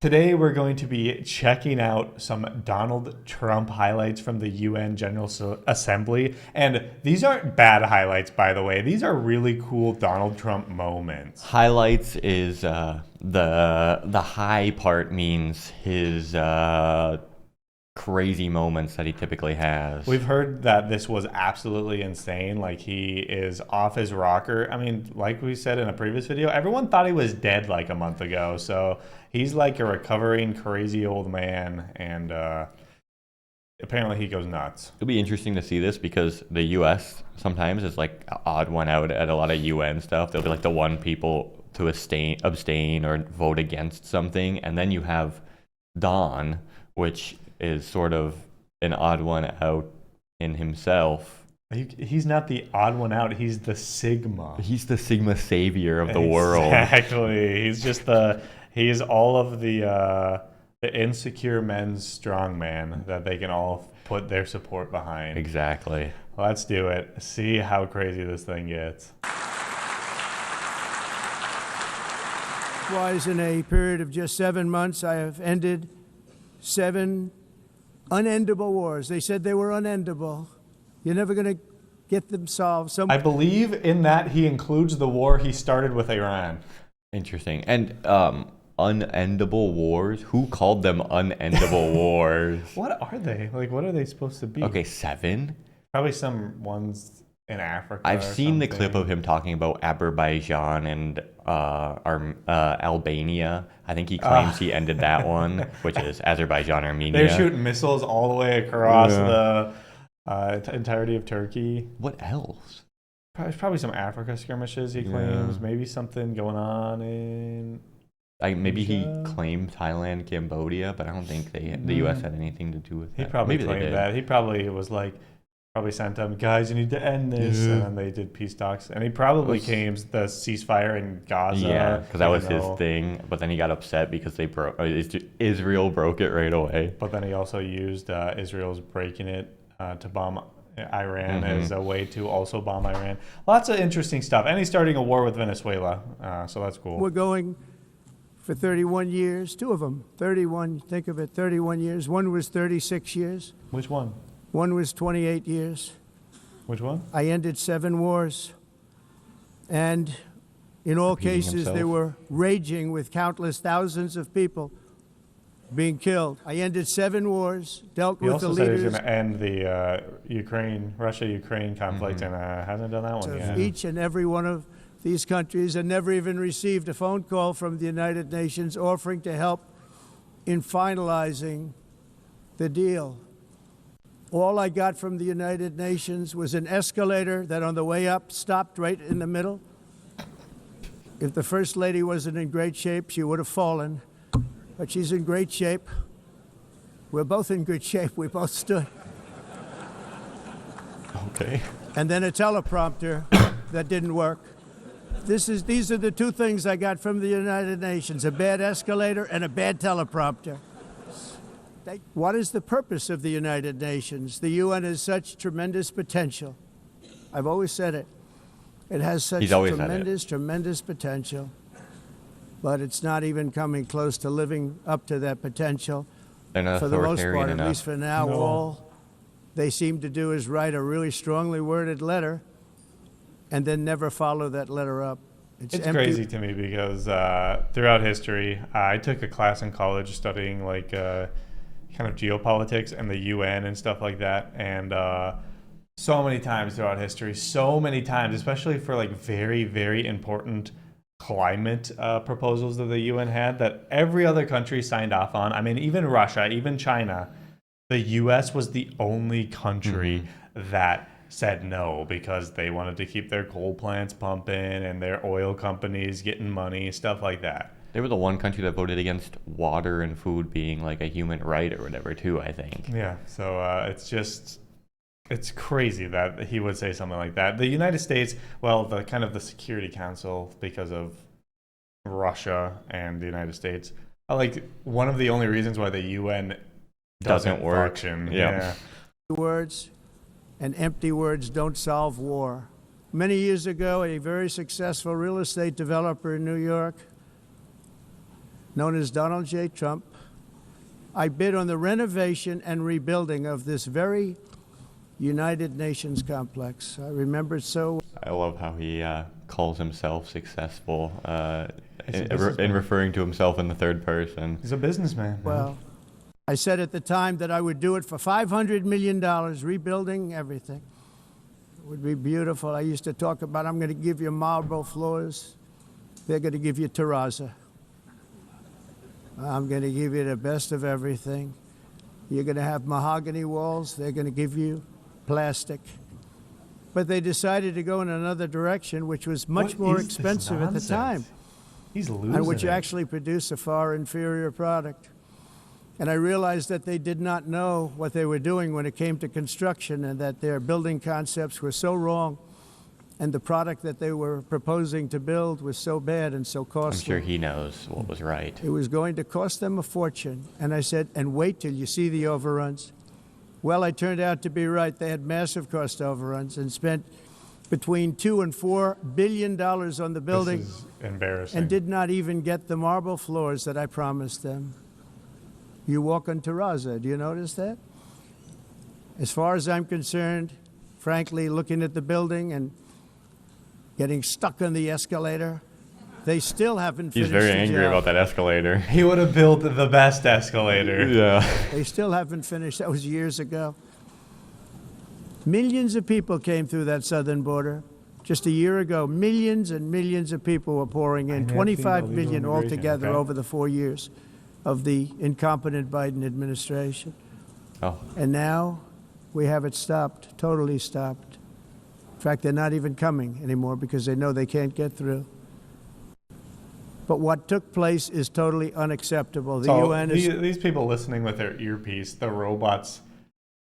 Today, we're going to be checking out some Donald Trump highlights from the UN General Assembly. And these aren't bad highlights, by the way. These are really cool Donald Trump moments. Highlights is the high part means his crazy moments that he typically has. We've heard that this was absolutely insane. Like, he is off his rocker. I mean, like we said in a previous video, everyone thought he was dead like a month ago. So he's like a recovering crazy old man, and apparently he goes nuts. It'll be interesting to see this because the U.S. sometimes is like an odd one out at a lot of UN stuff. They'll be like the one people to abstain or vote against something, and then you have Don, which is sort of an odd one out in himself. He's not the odd one out. He's the Sigma. He's the Sigma savior of the world. Exactly. He's just he's all of the insecure men's strongman that they can all put their support behind. Exactly. Let's do it. See how crazy this thing gets. Likewise, in a period of just 7 months, I have ended 7 unendable wars. They said they were unendable. You're never going to get them solved. I believe in that he includes the war he started with Iran. Interesting. And unendable wars? Who called them unendable wars? What are they? Like, what are they supposed to be? Okay, 7? Probably some ones in Africa. I've seen the something. clip of him talking about Azerbaijan and Albania. I think he claims he ended that one, which is Azerbaijan, Armenia. They're shooting missiles all the way across the entirety of Turkey. What else? Probably some Africa skirmishes, he claims. Maybe something going on in... Maybe he claimed Thailand, Cambodia, but I don't think the U.S. had anything to do with that. He probably Maybe claimed that. He probably was like... Probably sent them, guys, you need to end this. And then they did peace talks. And he probably claims the ceasefire in Gaza. Yeah, because that was his thing. But then he got upset because Israel broke it right away. But then he also used Israel's breaking it to bomb Iran as a way to also bomb Iran. Lots of interesting stuff. And he's starting a war with Venezuela. So that's cool. We're going for 31 years, 2 of them. 31, think of it, 31 years. One was 36 years. Which one? One was 28 years. Which one? I ended 7 wars. And in all cases, they were raging with countless thousands of people being killed. I ended 7 wars, dealt with the leaders. He also said he was going to end the Russia-Ukraine conflict, and hasn't done that one yet. Each and every one of these countries, and never even received a phone call from the United Nations offering to help in finalizing the deal. All I got from the United Nations was an escalator that on the way up stopped right in the middle. If the First Lady wasn't in great shape, she would have fallen. But she's in great shape. We're both in good shape. We both stood. Okay. And then a teleprompter that didn't work. These are the 2 things I got from the United Nations, a bad escalator and a bad teleprompter. What is the purpose of the United Nations? The UN has such tremendous potential. I've always said it. It has such tremendous potential. But it's not even coming close to living up to that potential. They're not for the most authoritarian part, enough. at least for now, all they seem to do is write a really strongly worded letter and then never follow that letter up. It's crazy to me because throughout history, I took a class in college studying like kind of geopolitics and the UN and stuff like that. And so many times throughout history, especially for like very, very important climate proposals that the UN had that every other country signed off on. I mean, even Russia, even China, the US was the only country that said no because they wanted to keep their coal plants pumping and their oil companies getting money, stuff like that. They were the one country that voted against water and food being like a human right or whatever, too, I think. Yeah, so it's crazy that he would say something like that. The United States, well, the kind of the Security Council, because of Russia and the United States, like one of the only reasons why the UN doesn't work. function. Yeah. Words and empty words don't solve war. Many years ago, a very successful real estate developer in New York known as Donald J. Trump, I bid on the renovation and rebuilding of this very United Nations complex. I remember it so. I love how he calls himself successful He's a in businessman. referring to himself in the third person. He's a businessman. well. I said at the time that I would do it for $500 million, rebuilding everything. It would be beautiful. I used to talk about, I'm going to give you marble floors. They're going to give you terrazzo. I'm going to give you the best of everything. You're going to have mahogany walls. They're going to give you plastic. But they decided to go in another direction, which was much What more is this expensive at the nonsense? time, He's losing and which it. actually produced a far inferior product. And I realized that they did not know what they were doing when it came to construction, and that their building concepts were so wrong, and the product that they were proposing to build was so bad and so I'm costly. sure he knows what was right. It was going to cost them a fortune. And I said, and wait till you see the overruns. Well, I turned out to be right. They had massive cost overruns and spent between $2 and $4 billion on the building, This is embarrassing. and did not even get the marble floors that I promised them. You walk on terrazzo. Do you notice that? As far as I'm concerned, frankly, looking at the building and getting stuck on the escalator, they still haven't He's finished very the angry job. about that escalator. He would have built the best escalator. Yeah. They still haven't finished. That was years ago. Millions of people came through that southern border. Just a year ago, millions and millions of people were pouring in, I have seen 25 illegal million immigration, altogether okay. over the 4 years of the incompetent Biden administration. Oh, And now we have it stopped, totally stopped. In fact, they're not even coming anymore because they know they can't get through. But what took place is totally unacceptable. The So UN is. these people listening with their earpiece, the robots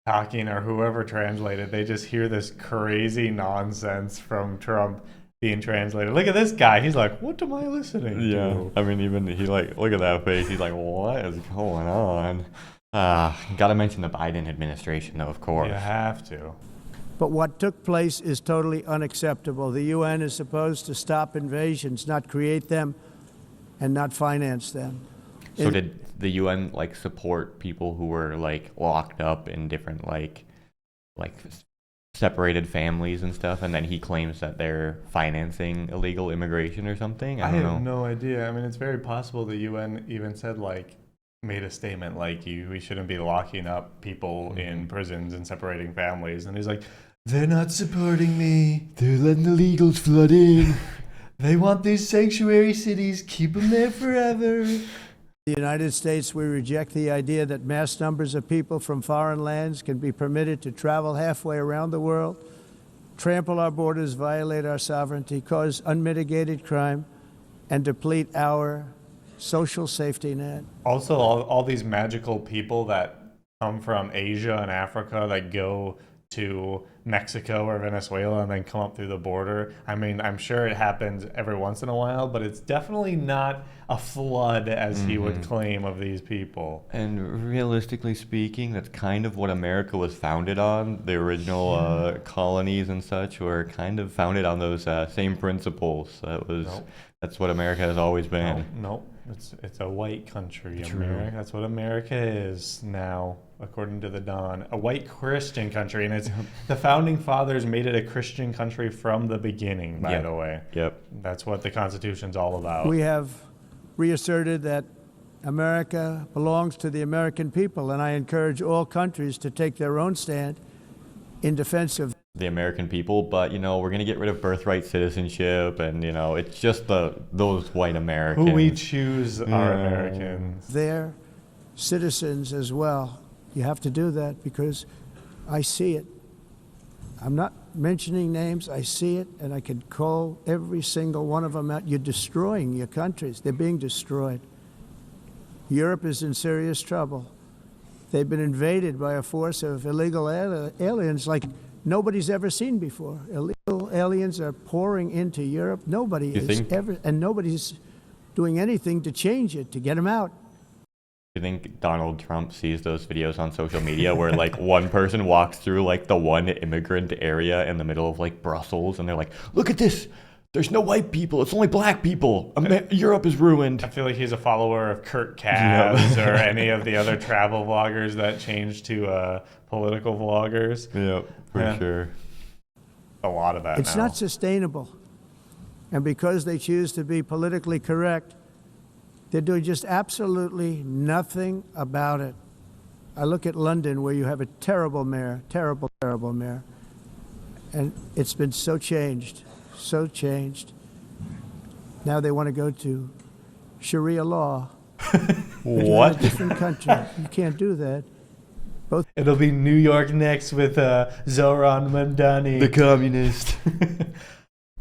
talking or whoever translated, they just hear this crazy nonsense from Trump being translated. Look at this guy. He's like, what am I listening yeah. to? I mean, even he like, look at that face. He's like, what is going on? Gotta mention the Biden administration, though, of course. You have to. But what took place is totally unacceptable. The UN is supposed to stop invasions, not create them and not finance them. So did the UN like support people who were like locked up in different like separated families and stuff, and then he claims that they're financing illegal immigration or something? I don't know. have no idea. I mean, it's very possible the UN even said like made a statement like we shouldn't be locking up people in prisons and separating families, and he's like, they're not supporting me. They're letting illegals flood in. They want these sanctuary cities. Keep them there forever. The United States, we reject the idea that mass numbers of people from foreign lands can be permitted to travel halfway around the world, trample our borders, violate our sovereignty, cause unmitigated crime, and deplete our social safety net. Also, all these magical people that come from Asia and Africa that go to Mexico or Venezuela and then come up through the border. I mean, I'm sure it happens every once in a while, but it's definitely not a flood as he would claim of these people. And realistically speaking, that's kind of what America was founded on. The original colonies and such were kind of founded on those same principles. Nope. That's what America has always been. No, it's a white country. True. America. That's what America is now, according to the Don. A white Christian country, and it's the founding fathers made it a Christian country from the beginning. By Yep. the way, Yep. that's what the Constitution's all about. We have reasserted that America belongs to the American people, and I encourage all countries to take their own stand in defense of The American people, but we're gonna get rid of birthright citizenship, and it's just those white Americans. Who we choose are Yeah. Americans. their citizens as well. You have to do that because I see it. I'm not mentioning names. I see it, and I could call every single one of them out. You're destroying your countries. They're being destroyed. Europe is in serious trouble. They've been invaded by a force of illegal aliens like nobody's ever seen before. Illegal aliens are pouring into Europe. Nobody You is think- ever, and nobody's doing anything to change it, to get them out. You think Donald Trump sees those videos on social media where like one person walks through like the one immigrant area in the middle of like Brussels, and they're like, look at this, there's no white people. It's only black people. Europe is ruined. I feel like he's a follower of Kurt Cass or any of the other travel vloggers that changed to political vloggers. Yeah, for sure. A lot of that It's now. not sustainable. And because they choose to be politically correct, they're doing just absolutely nothing about it. I look at London, where you have a terrible mayor, terrible, terrible mayor. And it's been so changed, so changed. Now they want to go to Sharia law. What? In a different country. You can't do that. It'll be New York next with Zoran Mamdani. The communist.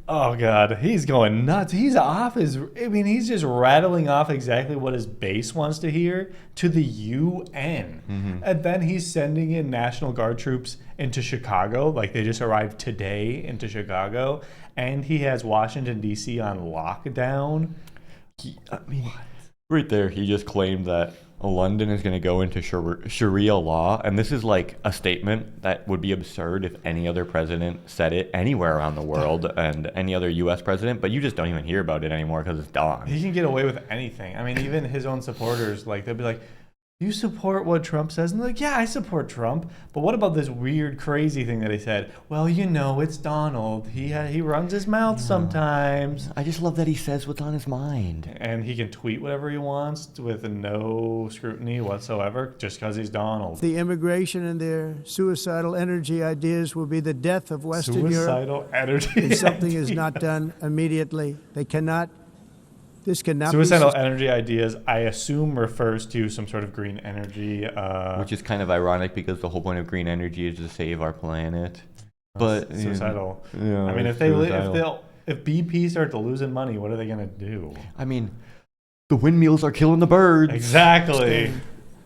Oh God, he's going nuts. He's off his. I mean, he's just rattling off exactly what his base wants to hear to the UN, and then he's sending in National Guard troops into Chicago. Like they just arrived today into Chicago, and he has Washington D.C. on lockdown. Right there, he just claimed that London is going to go into Sharia law, and this is like a statement that would be absurd if any other president said it anywhere around the world and any other U.S. president, but you just don't even hear about it anymore because it's done. He can get away with anything. I mean, even his own supporters, like they'll be like, "You support what Trump says?" And they're like, "Yeah, I support Trump. But what about this weird, crazy thing that he said?" Well, you know, it's Donald. He runs his mouth sometimes. I just love that he says what's on his mind. And he can tweet whatever he wants with no scrutiny whatsoever just because he's Donald. The immigration and their suicidal energy ideas will be the death of Western Europe. Suicidal energy. If something is not done immediately, this cannot Suicidal be energy ideas, I assume, refers to some sort of green energy. Which is kind of ironic because the whole point of green energy is to save our planet. But suicidal. Yeah, I mean, if BP starts losing money, what are they gonna do? I mean, the windmills are killing the birds. Exactly.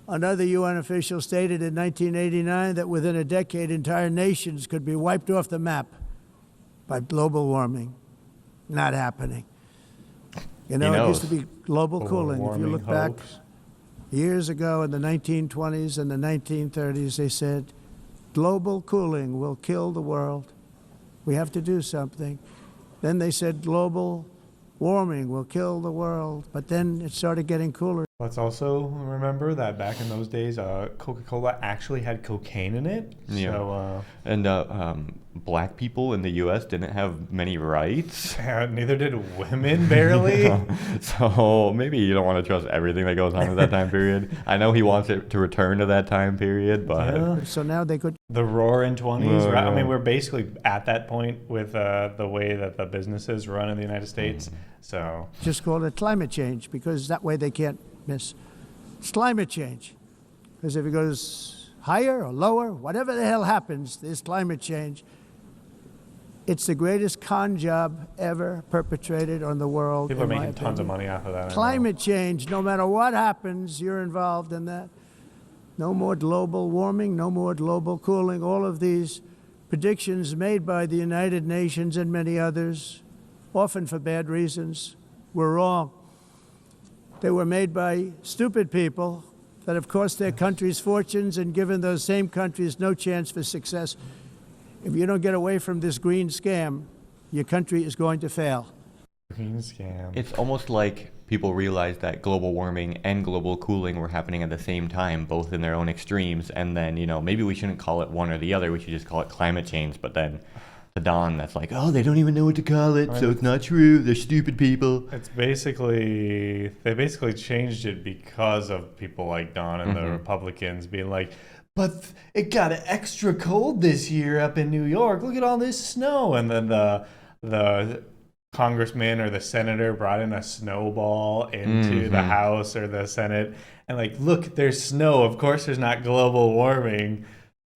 Another UN official stated in 1989 that within a decade, entire nations could be wiped off the map by global warming. Not happening. You know, it used to be global cooling. If you look back years ago in the 1920s and the 1930s, they said, global cooling will kill the world. We have to do something. Then they said global warming will kill the world. But then it started getting cooler. Let's also remember that back in those days, Coca-Cola actually had cocaine in it. Yeah. So, And black people in the U.S. didn't have many rights. neither did women, barely. So maybe you don't want to trust everything that goes on at that time period. I know he wants it to return to that time period, but... Yeah. So now they could... The roaring 20s, Oh, right? I yeah. mean, we're basically at that point with the way that the businesses run in the United States. So just call it climate change, because that way they can't miss. It's climate change. Because if it goes higher or lower, whatever the hell happens, there's climate change. It's the greatest con job ever perpetrated on the world. people are in my making tons of opinion. money off of that. I know. Climate change, no matter what happens, you're involved in that. No more global warming, no more global cooling. All of these predictions made by the United Nations and many others, often for bad reasons, were wrong. They were made by stupid people that have cost their countries fortunes and given those same countries no chance for success. If you don't get away from this green scam, your country is going to fail. Green scam. It's almost like people realized that global warming and global cooling were happening at the same time, both in their own extremes, and then, you know, maybe we shouldn't call it one or the other, we should just call it climate change, but then the Don that's like, oh, they don't even know what to call it, so it's not true, they're stupid people. It's basically, they basically changed it because of people like Don and the Republicans being like, but it got extra cold this year up in New York. Look at all this snow. And then the congressman or the senator brought in a snowball into the House or the Senate. And like, look, there's snow. Of course there's not global warming.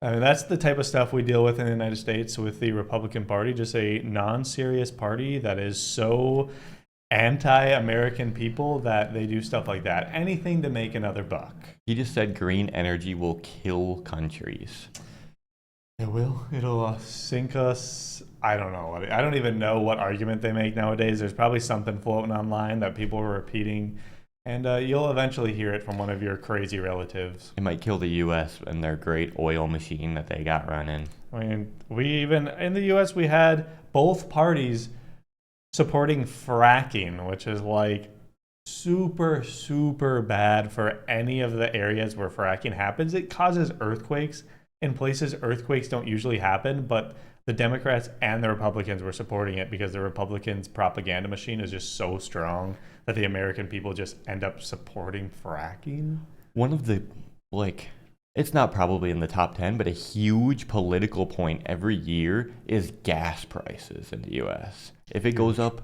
I mean, that's the type of stuff we deal with in the United States with the Republican Party, just a non-serious party that is so anti-American people that they do stuff like that. Anything to make another buck. He just said green energy will kill countries. It will. It'll sink us. I don't know. I don't even know what argument they make nowadays. There's probably something floating online that people are repeating. And you'll eventually hear it from one of your crazy relatives. It might kill the U.S. and their great oil machine that they got running. I mean, we even, in the U.S., we had both parties supporting fracking, which is like super, super bad for any of the areas where fracking happens. It causes earthquakes in places earthquakes don't usually happen, but the Democrats and the Republicans were supporting it because the Republicans' propaganda machine is just so strong that the American people just end up supporting fracking. One of the, like, it's not probably in the top 10, but a huge political point every year is gas prices in the US. If it goes up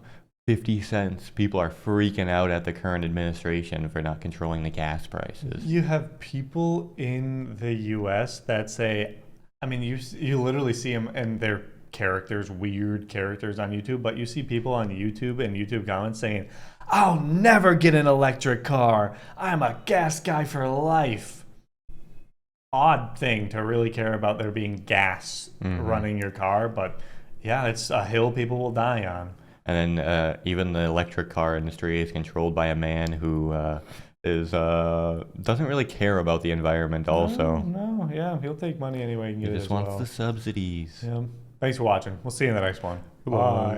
50 cents, people are freaking out at the current administration for not controlling the gas prices. You have people in the US that say, I mean, you literally see them and they're characters, weird characters on YouTube, but you see people on YouTube and YouTube comments saying, I'll never get an electric car. I'm a gas guy for life. Odd thing to really care about there being gas running your car, but yeah, it's a hill people will die on. And then even the electric car industry is controlled by a man who doesn't really care about the environment also. No, yeah, he'll take money anyway. He just wants the subsidies. Yeah. Thanks for watching. We'll see you in the next one. Bye.